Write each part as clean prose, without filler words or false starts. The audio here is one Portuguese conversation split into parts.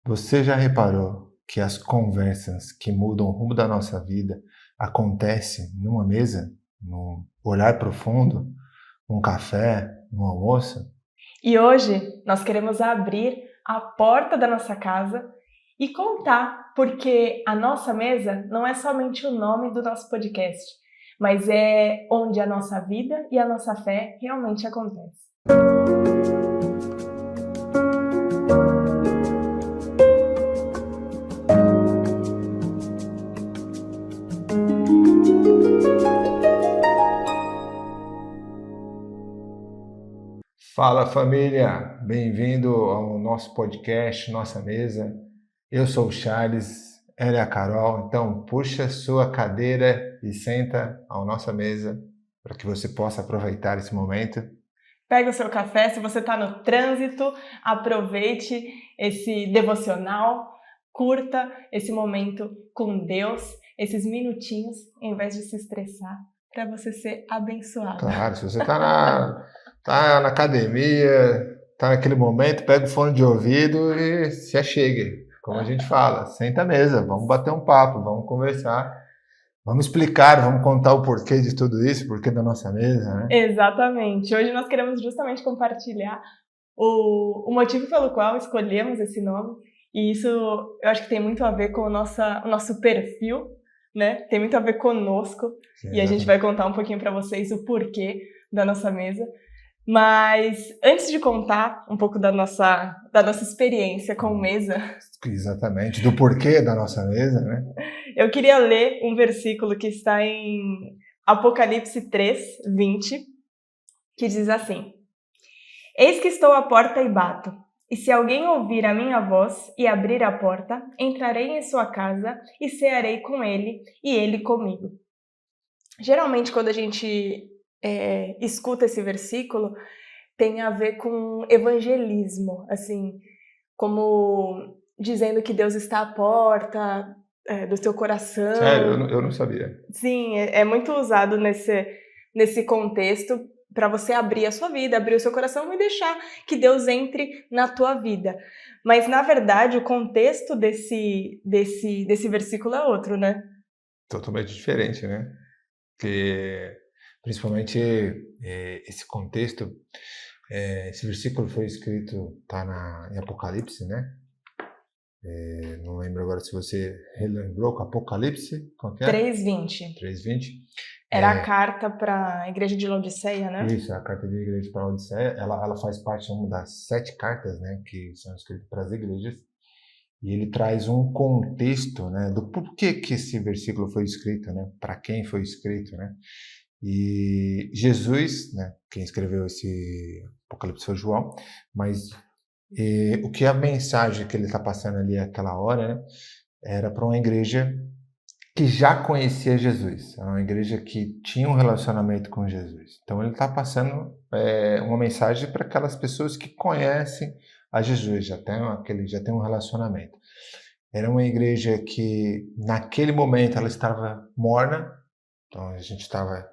Você já reparou que as conversas que mudam o rumo da nossa vida acontecem numa mesa, num olhar profundo, num café, num almoço? E hoje nós queremos abrir a porta da nossa casa e contar porque a nossa mesa não é somente o nome do nosso podcast, mas é onde a nossa vida e a nossa fé realmente acontece. Fala família, bem-vindo ao nosso podcast, nossa mesa. Eu sou o Charles, ela é a Carol, então puxa sua cadeira e senta à nossa mesa para que você possa aproveitar esse momento. Pega o seu café, se você está no trânsito, aproveite esse devocional, curta esse momento com Deus, esses minutinhos, em vez de se estressar, para você ser abençoado. Claro, se você tá na academia, tá naquele momento, pega o fone de ouvido e se achegue, como a gente fala, senta à mesa, vamos bater um papo, vamos conversar, vamos explicar, vamos contar o porquê de tudo isso, o porquê da nossa mesa, né? Exatamente. Hoje nós queremos justamente compartilhar o motivo pelo qual escolhemos esse nome, e isso eu acho que tem muito a ver com o nosso perfil, né? Tem muito a ver conosco, Sim, e a gente vai contar um pouquinho para vocês o porquê da nossa mesa. Mas antes de contar um pouco da nossa experiência com mesa, exatamente, do porquê da nossa mesa, né? eu queria ler um versículo que está em Apocalipse 3, 20, que diz assim: Eis que estou à porta e bato. E se alguém ouvir a minha voz e abrir a porta, entrarei em sua casa e cearei com ele e ele comigo. Geralmente, quando a gente escuta esse versículo, tem a ver com evangelismo, assim, como dizendo que Deus está à porta do seu coração. Sério, eu não sabia. Sim, é muito usado nesse contexto para você abrir a sua vida, abrir o seu coração e deixar que Deus entre na tua vida. Mas, na verdade, o contexto desse versículo é outro, né? Totalmente diferente, né? Porque, principalmente, esse contexto, esse versículo foi escrito, tá em Apocalipse, né? Não lembro agora se você relembrou com Apocalipse, qual que é? 3:20. 3:20. Era a carta para a igreja de Laodiceia, né? Isso, a carta de igreja para Laodiceia, ela faz parte de uma das 7 cartas, né, que são escritas para as igrejas, e ele traz um contexto, né, do porquê que esse versículo foi escrito, né, para quem foi escrito, né, e Jesus, né, quem escreveu esse Apocalipse foi João, mas o que a mensagem que ele está passando ali àquela hora, né, era para uma igreja que já conhecia Jesus, era uma igreja que tinha um relacionamento com Jesus. Então ele está passando uma mensagem para aquelas pessoas que conhecem a Jesus, já tem um relacionamento. Era uma igreja que naquele momento ela estava morna, então a gente estava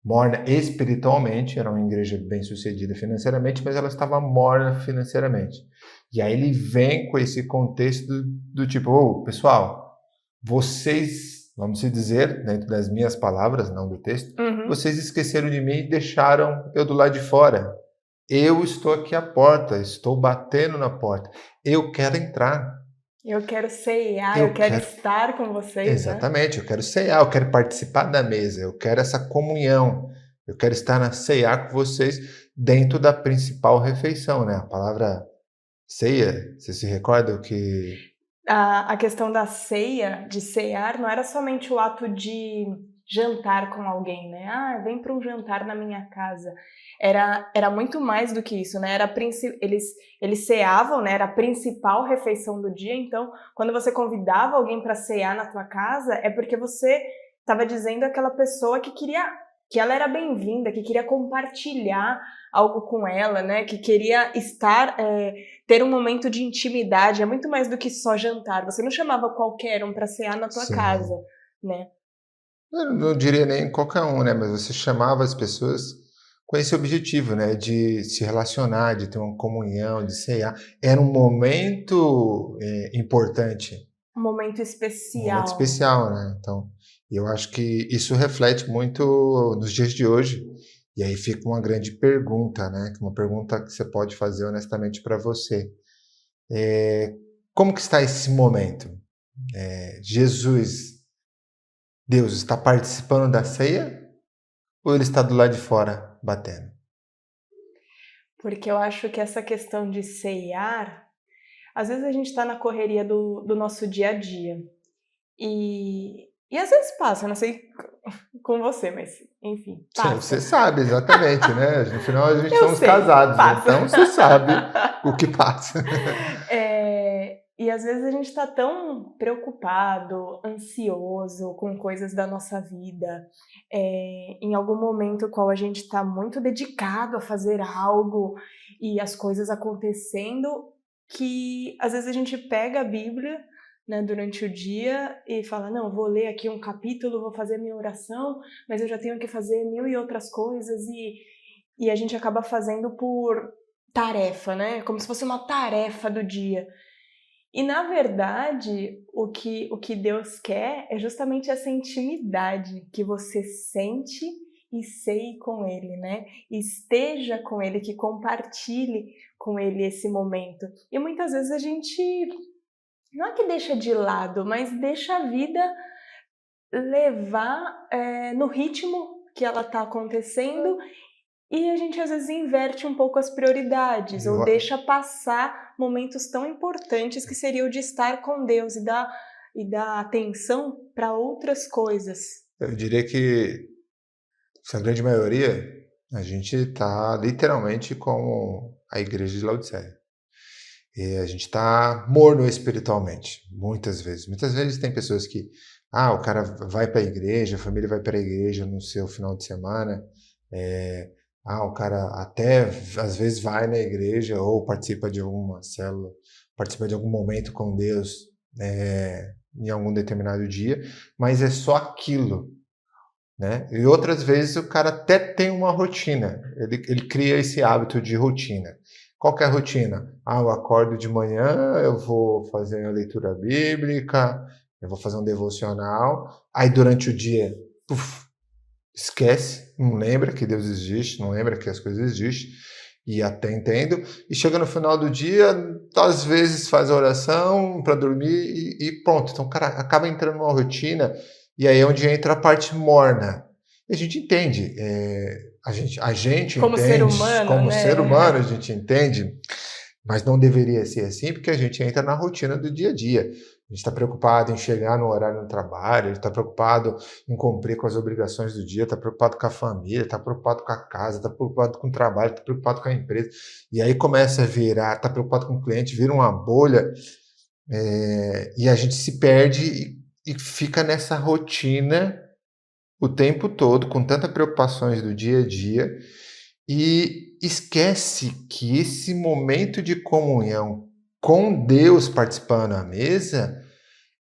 morna espiritualmente, era uma igreja bem sucedida financeiramente, mas ela estava morna financeiramente. E aí ele vem com esse contexto do tipo, pessoal, vocês, vamos dizer, dentro das minhas palavras, não do texto, vocês esqueceram de mim e deixaram eu do lado de fora. Eu estou aqui à porta, estou batendo na porta. Eu quero entrar. Eu quero ceiar, eu quero estar com vocês, exatamente, né? Eu quero ceiar, eu quero participar da mesa, eu quero essa comunhão, eu quero estar na ceiar com vocês dentro da principal refeição, né? A palavra ceia, você se recorda o que... A questão da ceia, de cear, não era somente o ato de jantar com alguém, né? Ah, vem para um jantar na minha casa. Era muito mais do que isso, né? Eles ceavam, né? Era a principal refeição do dia. Então, quando você convidava alguém para cear na tua casa, é porque você estava dizendo àquela pessoa que ela era bem-vinda, que queria compartilhar algo com ela, né? Que queria ter um momento de intimidade. É muito mais do que só jantar. Você não chamava qualquer um para cear na tua casa, né? Eu não diria nem qualquer um, né? Mas você chamava as pessoas com esse objetivo, né, de se relacionar, de ter uma comunhão, de ceiar. Era um momento importante, Um momento um momento especial. especial, né? Então, eu acho que isso reflete muito nos dias de hoje. E aí fica uma grande pergunta, né? Uma pergunta que você pode fazer honestamente para você. Como que está esse momento? Jesus, Deus, está participando da ceia ou ele está do lado de fora batendo? Porque eu acho que essa questão de ceiar, às vezes a gente está na correria do nosso dia a dia. E às vezes passa, não sei com você, mas enfim, passa. Você sabe exatamente, né? No final a gente Eu somos sei, casados, passa. então você sabe o que passa. E às vezes a gente está tão preocupado, ansioso com coisas da nossa vida, em algum momento qual a gente está muito dedicado a fazer algo e as coisas acontecendo, que às vezes a gente pega a Bíblia, né, durante o dia e fala, não, vou ler aqui um capítulo, vou fazer minha oração, mas eu já tenho que fazer mil e outras coisas e a gente acaba fazendo por tarefa, né? Como se fosse uma tarefa do dia. E na verdade, o que Deus quer é justamente essa intimidade que você sente e ceie com Ele, né? Esteja com Ele, que compartilhe com Ele esse momento. E muitas vezes a gente não é que deixa de lado, mas deixa a vida levar no ritmo que ela está acontecendo e a gente às vezes inverte um pouco as prioridades ou Eu, deixa passar momentos tão importantes que seria o de estar com Deus e dar atenção para outras coisas. eu diria que a grande maioria, a gente está literalmente como a igreja de Laodiceia. E a gente está morno espiritualmente, muitas vezes. Muitas vezes tem pessoas que, o cara vai para a igreja, a família vai para a igreja no seu final de semana, o cara até às vezes vai na igreja ou participa de alguma célula, participa de algum momento com Deus em algum determinado dia, mas é só aquilo, né? E outras vezes o cara até tem uma rotina, ele cria esse hábito de rotina. Qual que é a rotina? Eu acordo de manhã, eu vou fazer a leitura bíblica, eu vou fazer um devocional, aí durante o dia, esquece, não lembra que Deus existe, não lembra que as coisas existem, e até entendo, e chega no final do dia, às vezes faz a oração para dormir e pronto. Então o cara acaba entrando numa rotina, e aí é onde entra a parte morna. E a gente entende, a gente Como ser entende, humano, como né? ser humano a gente entende, mas não deveria ser assim, porque a gente entra na rotina do dia a dia. A gente está preocupado em chegar no horário no trabalho, a gente está preocupado em cumprir com as obrigações do dia, está preocupado com a família, está preocupado com a casa, está preocupado com o trabalho, está preocupado com a empresa. E aí começa a virar, está preocupado com o cliente, vira uma bolha, e a gente se perde e fica nessa rotina o tempo todo, com tantas preocupações do dia a dia, e esquece que esse momento de comunhão com Deus participando à mesa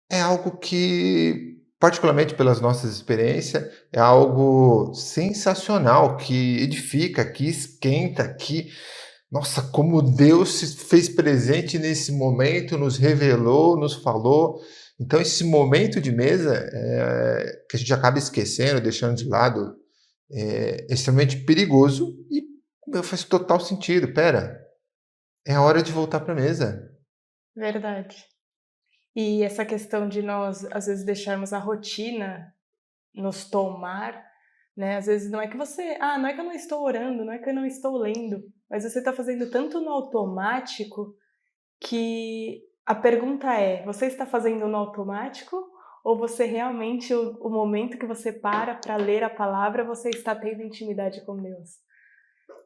é algo que, particularmente pelas nossas experiências, é algo sensacional, que edifica, que esquenta, que, nossa, como Deus se fez presente nesse momento, nos revelou, nos falou. Então, esse momento de mesa, que a gente acaba esquecendo, deixando de lado, é extremamente perigoso e faz total sentido. Pera, é a hora de voltar para a mesa. Verdade. E essa questão de nós, às vezes, deixarmos a rotina nos tomar, né? Às vezes não é que você, não é que eu não estou orando, não é que eu não estou lendo, mas você está fazendo tanto no automático que a pergunta é, você está fazendo no automático ou você realmente, o momento que você para ler a palavra, você está tendo intimidade com Deus?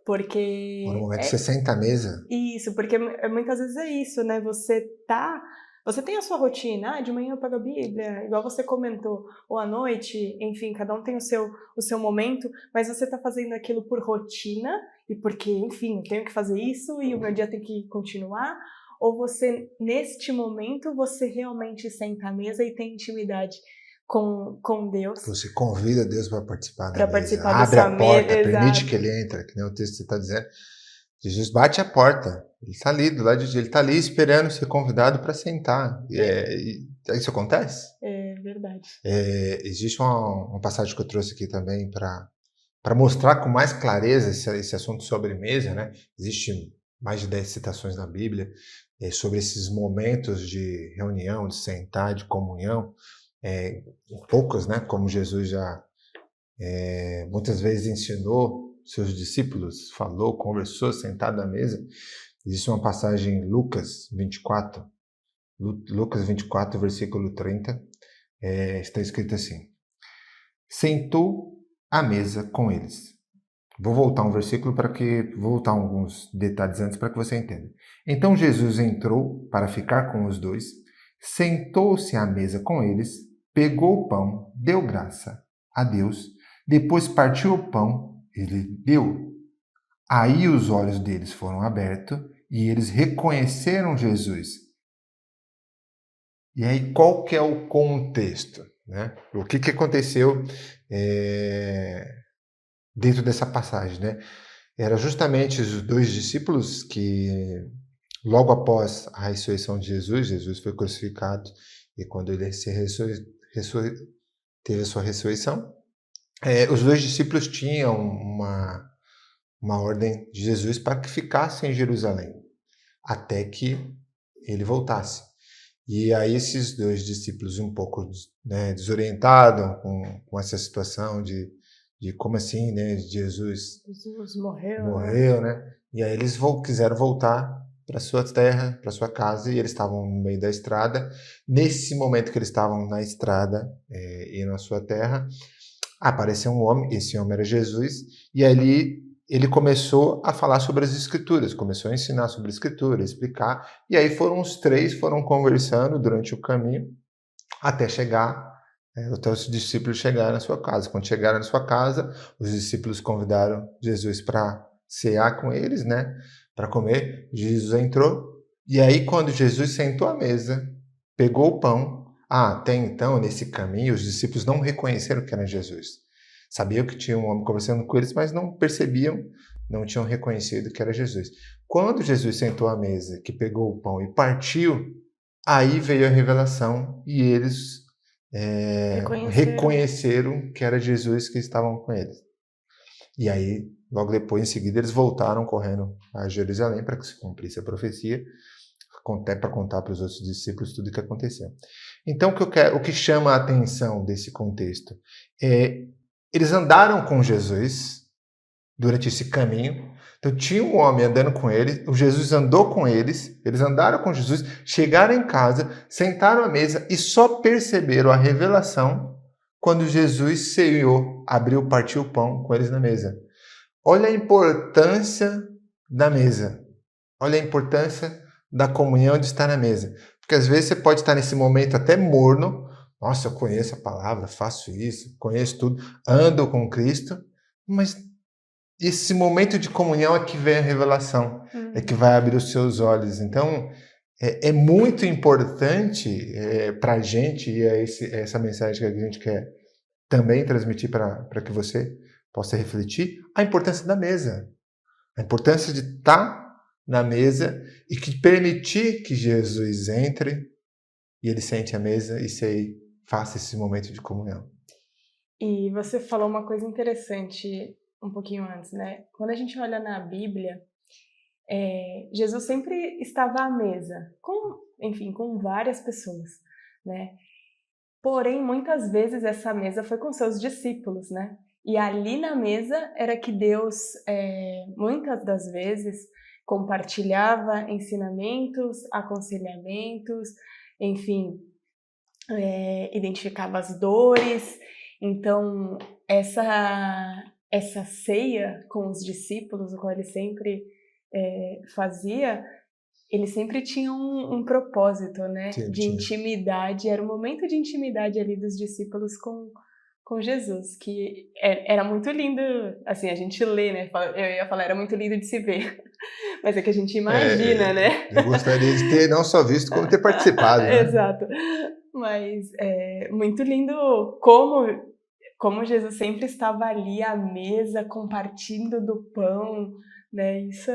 Porque No momento que você senta à mesa, isso, porque muitas vezes é isso, né? Você tem a sua rotina, de manhã eu pego a Bíblia, igual você comentou, ou à noite, enfim, cada um tem o seu momento, mas você está fazendo aquilo por rotina e porque, enfim, eu tenho que fazer isso e o meu dia tem que continuar, ou você, neste momento, você realmente senta à mesa e tem intimidade com Deus. Você convida Deus para participar da Para mesa. participar da Abre sua a porta, mesa, permite exato. que ele entre, que nem o texto está dizendo. Jesus bate a porta. Ele está ali, do lado de Deus. Ele está ali esperando ser convidado para sentar. Isso acontece? É verdade. Existe uma passagem que eu trouxe aqui também para mostrar com mais clareza esse assunto sobre mesa, né? Existe mais de 10 citações na Bíblia sobre esses momentos de reunião, de sentar, de comunhão. Poucas, né? Como Jesus já muitas vezes ensinou seus discípulos, falou, conversou, sentado à mesa. Existe uma passagem em Lucas 24, versículo 30, está escrito assim: sentou à mesa com eles. Vou voltar alguns detalhes antes para que você entenda. Então Jesus entrou para ficar com os dois, sentou-se à mesa com eles, pegou o pão, deu graça a Deus, depois partiu o pão e lhe deu. Aí os olhos deles foram abertos e eles reconheceram Jesus. E aí qual que é o contexto, né? O que aconteceu dentro dessa passagem, né? Era justamente os dois discípulos que, logo após a ressurreição de Jesus foi crucificado, e quando ele teve a sua ressurreição, os dois discípulos tinham uma ordem de Jesus para que ficassem em Jerusalém, até que ele voltasse. E aí esses dois discípulos um pouco desorientados com essa situação de como assim, né? Jesus morreu, né? E aí eles quiseram voltar para sua terra, para sua casa, e eles estavam no meio da estrada. Nesse momento que eles estavam na estrada e na sua terra, apareceu um homem, esse homem era Jesus, e ali ele começou a falar sobre as Escrituras, começou a ensinar sobre a Escritura, explicar, e aí os três foram conversando durante o caminho até os discípulos chegarem na sua casa. Quando chegaram na sua casa, os discípulos convidaram Jesus para cear com eles, né? Para comer. Jesus entrou, e aí quando Jesus sentou à mesa, pegou o pão. Até então, nesse caminho, os discípulos não reconheceram que era Jesus. Sabiam que tinha um homem conversando com eles, mas não percebiam, não tinham reconhecido que era Jesus. Quando Jesus sentou à mesa, que pegou o pão e partiu, aí veio a revelação e eles reconheceram que era Jesus que estavam com eles. E aí, logo depois, em seguida, eles voltaram correndo a Jerusalém para que se cumprisse a profecia, até para contar para os outros discípulos tudo o que aconteceu. Então, o que chama a atenção desse contexto é eles andaram com Jesus durante esse caminho. Então, tinha um homem andando com ele, o Jesus andou com eles andaram com Jesus, chegaram em casa, sentaram à mesa e só perceberam a revelação quando Jesus ceou, abriu, partiu o pão com eles na mesa. Olha a importância da mesa. Olha a importância da comunhão de estar na mesa. Porque às vezes você pode estar nesse momento até morno. Nossa, eu conheço a palavra, faço isso, conheço tudo, ando com Cristo, mas esse momento de comunhão é que vem a revelação, é que vai abrir os seus olhos. Então, é muito importante para a gente, e é essa mensagem que a gente quer também transmitir para que você possa refletir, a importância da mesa. A importância de estar na mesa e que permitir que Jesus entre e ele sente a mesa e faça esse momento de comunhão. E você falou uma coisa interessante um pouquinho antes, né? Quando a gente olha na Bíblia, Jesus sempre estava à mesa, com várias pessoas, né? Porém, muitas vezes essa mesa foi com seus discípulos, né? E ali na mesa era que Deus, muitas das vezes, compartilhava ensinamentos, aconselhamentos, enfim, identificava as dores. Então, essa ceia com os discípulos, o qual ele sempre fazia, ele sempre tinha um propósito, né? Sim, de intimidade. Era um momento de intimidade ali dos discípulos com Jesus, que era muito lindo, assim, a gente lê, né? Eu ia falar, era muito lindo de se ver, mas é que a gente imagina, né? Eu gostaria de ter não só visto, como ter participado, né? Exato. Mas é muito lindo como Jesus sempre estava ali à mesa, compartilhando do pão, né? Isso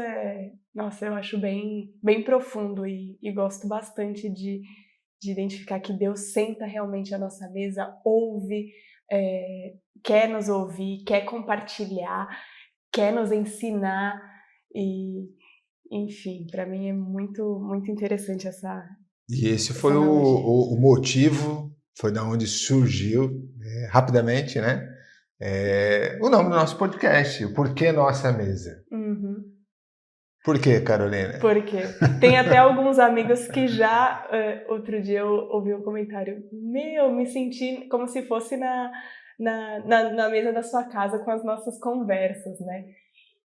nossa, eu acho bem, bem profundo e gosto bastante de identificar que Deus senta realmente à nossa mesa, ouve, quer nos ouvir, quer compartilhar, quer nos ensinar e, enfim, para mim é muito, muito interessante essa E esse foi analogia. o motivo, foi da onde surgiu, rapidamente, né? O nome do nosso podcast, o Porquê Nossa Mesa. Uhum. Por quê, Carolina? Porque tem até alguns amigos que já, outro dia eu ouvi um comentário, me senti como se fosse na mesa da sua casa com as nossas conversas, né?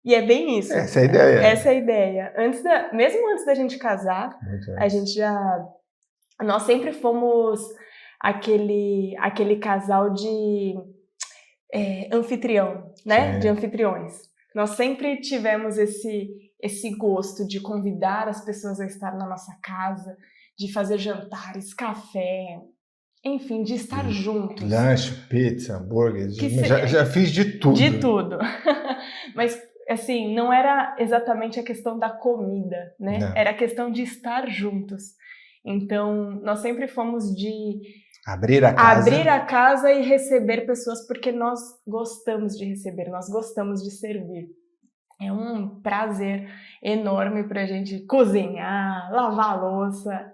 E é bem isso. Essa é a ideia. Essa é a ideia. Mesmo antes da gente casar, a gente nós sempre fomos aquele casal de anfitrião, né? Sim. De anfitriões. Nós sempre tivemos esse gosto de convidar as pessoas a estar na nossa casa, de fazer jantares, café, enfim, de estar juntos. Lanche, pizza, hambúrguer, já fiz de tudo. De tudo. Mas, assim, não era exatamente a questão da comida, né? Não. Era a questão de estar juntos. Então, nós sempre fomos de abrir a casa e receber pessoas, porque nós gostamos de receber, nós gostamos de servir. É um prazer enorme pra gente cozinhar, lavar a louça,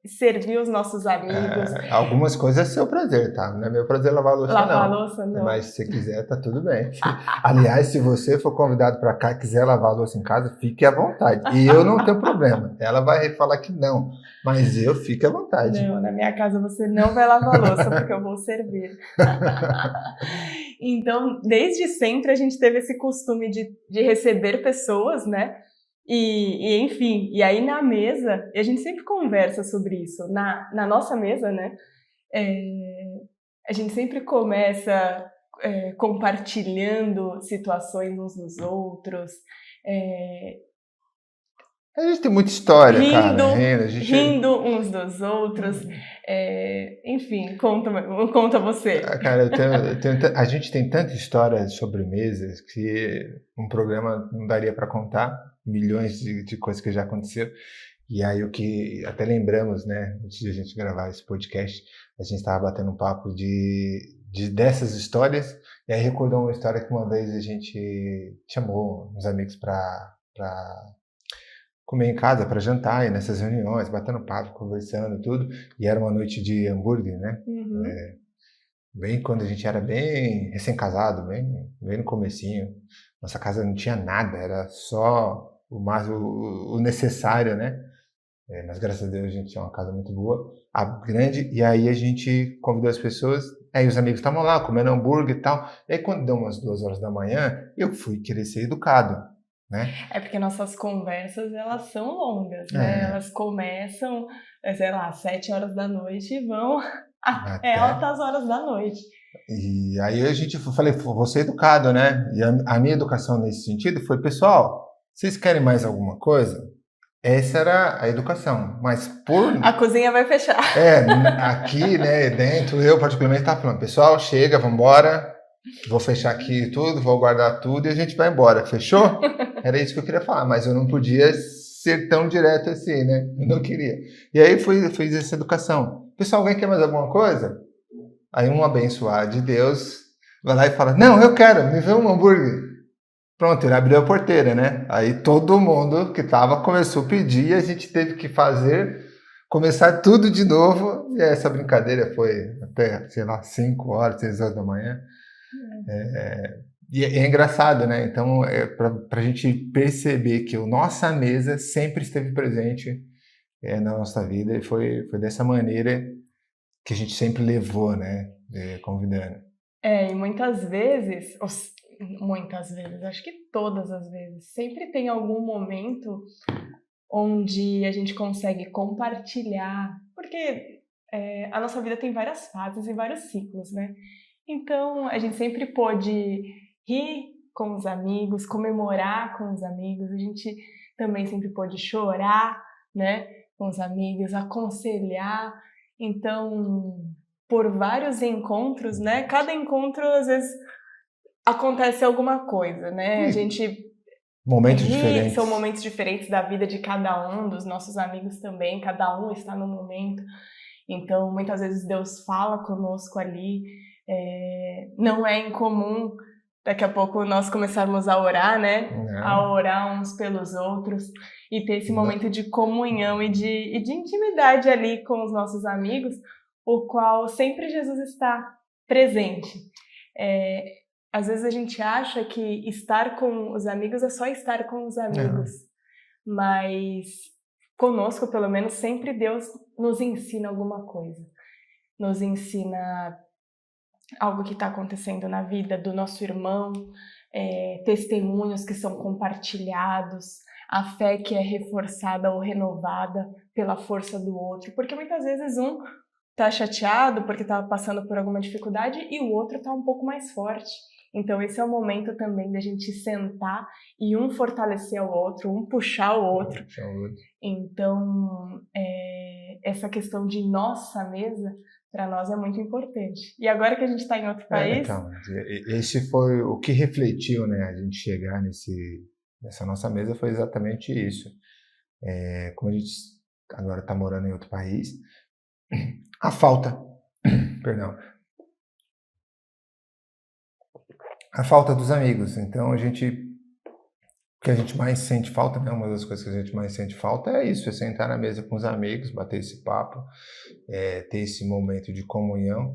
servir os nossos amigos. Algumas coisas é seu prazer, tá? Não é meu prazer lavar a louça, não. Lavar a louça, não. Mas se você quiser, tá tudo bem. Aliás, se você for convidado para cá e quiser lavar a louça em casa, fique à vontade. E eu não tenho problema. Ela vai falar que não, mas eu fico à vontade. Não, na minha casa você não vai lavar a louça, porque eu vou servir. Então, desde sempre a gente teve esse costume de receber pessoas, né? E enfim, e aí na mesa, e a gente sempre conversa sobre isso, na nossa mesa, né? A gente sempre começa compartilhando situações uns dos outros, a gente tem muita história, cara. Rindo uns dos outros. Enfim, conta você. Cara, a gente tem tanta história de sobremesas que um programa não daria para contar. Milhões de coisas que já aconteceram. E aí o que até lembramos, né, antes de a gente gravar esse podcast, a gente estava batendo um papo dessas histórias, e aí recordou uma história que uma vez a gente chamou uns amigos para comer em casa, para jantar, e nessas reuniões, batendo papo, conversando, tudo, e era uma noite de hambúrguer, né? Uhum. Bem quando a gente era bem recém-casado, bem no comecinho. Nossa casa não tinha nada, era só o necessário, né? Mas graças a Deus a gente tinha uma casa muito boa, grande, e aí a gente convidou as pessoas, aí os amigos estavam lá comendo hambúrguer e tal, e aí quando deu umas 2 horas da manhã, eu fui querer ser educado, né? Porque nossas conversas, elas são longas, né? Elas começam, sei lá, 7 horas da noite e vão até altas horas da noite. E aí falei, vou ser educado, né? E a minha educação nesse sentido foi, pessoal, vocês querem mais alguma coisa? Essa era a educação, mas a cozinha vai fechar. Aqui, né, dentro, eu particularmente estava falando, pessoal, chega, vamos embora, vou fechar aqui tudo, vou guardar tudo e a gente vai embora, fechou? Era isso que eu queria falar, mas eu não podia ser tão direto assim, né? Eu não queria. E aí fiz essa educação. Pessoal, alguém quer mais alguma coisa? Aí um abençoado de Deus vai lá e fala, não, eu quero, me vê um hambúrguer. Pronto, ele abriu a porteira, né? Aí todo mundo que tava começou a pedir e a gente teve que começar tudo de novo. E essa brincadeira foi até, sei lá, 5 horas, 6 horas da manhã. E é engraçado, né? Então, pra gente perceber que a nossa mesa sempre esteve presente na nossa vida e foi dessa maneira que a gente sempre levou, né? Convidando. E muitas vezes, acho que todas as vezes, sempre tem algum momento onde a gente consegue compartilhar, porque a nossa vida tem várias fases e vários ciclos, né? Então, a gente sempre pôde rir com os amigos, comemorar com os amigos, a gente também sempre pôde chorar, né, com os amigos, aconselhar. Então, por vários encontros, né, cada encontro, às vezes, acontece alguma coisa, né, a gente Momentos diferentes. São momentos diferentes da vida de cada um, dos nossos amigos também, cada um está no momento. Então, muitas vezes Deus fala conosco ali, não é incomum daqui a pouco nós começarmos a orar, né? Não. A orar uns pelos outros e ter esse momento de comunhão e de intimidade ali com os nossos amigos, o qual sempre Jesus está presente. Às vezes a gente acha que estar com os amigos é só estar com os amigos, mas conosco, pelo menos, sempre Deus nos ensina alguma coisa. Nos ensina algo que está acontecendo na vida do nosso irmão, testemunhos que são compartilhados, a fé que é reforçada ou renovada pela força do outro, porque muitas vezes um está chateado porque está passando por alguma dificuldade e o outro está um pouco mais forte. Então esse é o momento também da gente sentar e um fortalecer o outro, um puxar o outro. Então essa questão de nossa mesa, para nós é muito importante. E agora que a gente está em outro país... Então, esse foi o que refletiu, né, a gente chegar nessa nossa mesa, foi exatamente isso. Como a gente agora está morando em outro país, a falta dos amigos. Então o que a gente mais sente falta, né? Uma das coisas que a gente mais sente falta é isso, é sentar na mesa com os amigos, bater esse papo, ter esse momento de comunhão.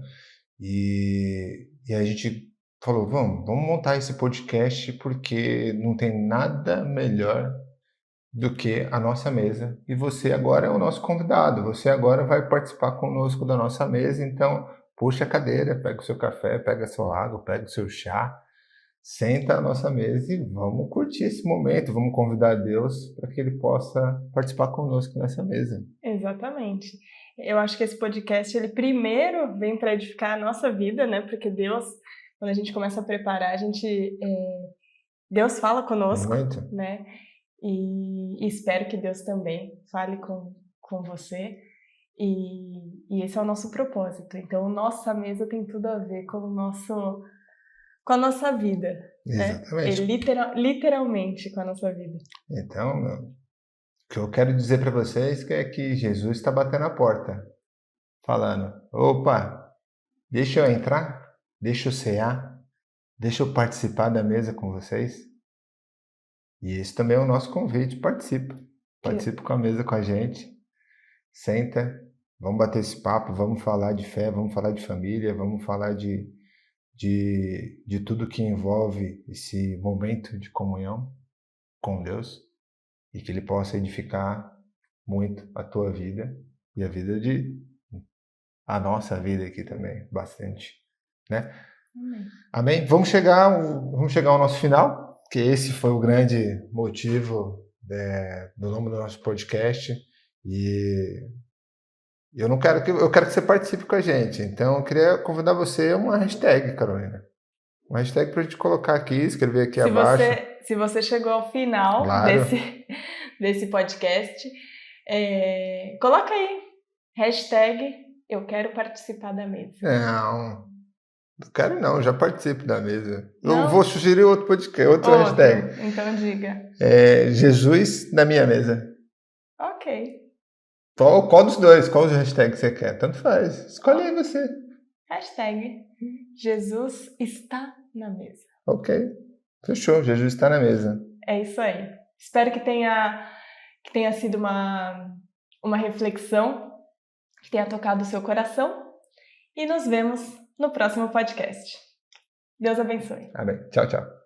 E a gente falou, vamos montar esse podcast, porque não tem nada melhor do que a nossa mesa. E você agora é o nosso convidado, você agora vai participar conosco da nossa mesa. Então puxa a cadeira, pega o seu café, pega a sua água, pega o seu chá, senta à nossa mesa e vamos curtir esse momento, vamos convidar Deus para que Ele possa participar conosco nessa mesa. Exatamente. Eu acho que esse podcast, ele primeiro vem para edificar a nossa vida, né? Porque Deus, quando a gente começa a preparar, Deus fala conosco, muito, né? E espero que Deus também fale com você. E esse é o nosso propósito. Então, nossa mesa tem tudo a ver com a nossa vida. Exatamente. Né? Literalmente com a nossa vida. Então, o que eu quero dizer para vocês é que Jesus está batendo a porta, falando, opa, deixa eu entrar, deixa eu cear, deixa eu participar da mesa com vocês. E esse também é o nosso convite, participe com a mesa com a gente, senta, vamos bater esse papo, vamos falar de fé, vamos falar de família, vamos falar de tudo que envolve esse momento de comunhão com Deus, e que Ele possa edificar muito a tua vida e a nossa vida aqui também, bastante, né? Amém? Vamos chegar ao nosso final, que esse foi o grande motivo do nome do nosso podcast, e eu quero que você participe com a gente. Então eu queria convidar você a uma hashtag, Carolina. Uma hashtag para a gente colocar aqui, escrever aqui abaixo. Se você chegou ao final, claro, desse podcast, coloca aí, hashtag eu quero participar da mesa. Não quero não, já participo da mesa. Não? Eu vou sugerir outro podcast, outro hashtag. Então diga. Jesus na minha mesa. Ok. Qual dos dois? Qual o hashtag você quer? Tanto faz. Escolhe aí você. Hashtag Jesus está na mesa. Ok. Fechou. Jesus está na mesa. É isso aí. Espero que tenha sido uma reflexão, que tenha tocado o seu coração. E nos vemos no próximo podcast. Deus abençoe. Amém. Tchau, tchau.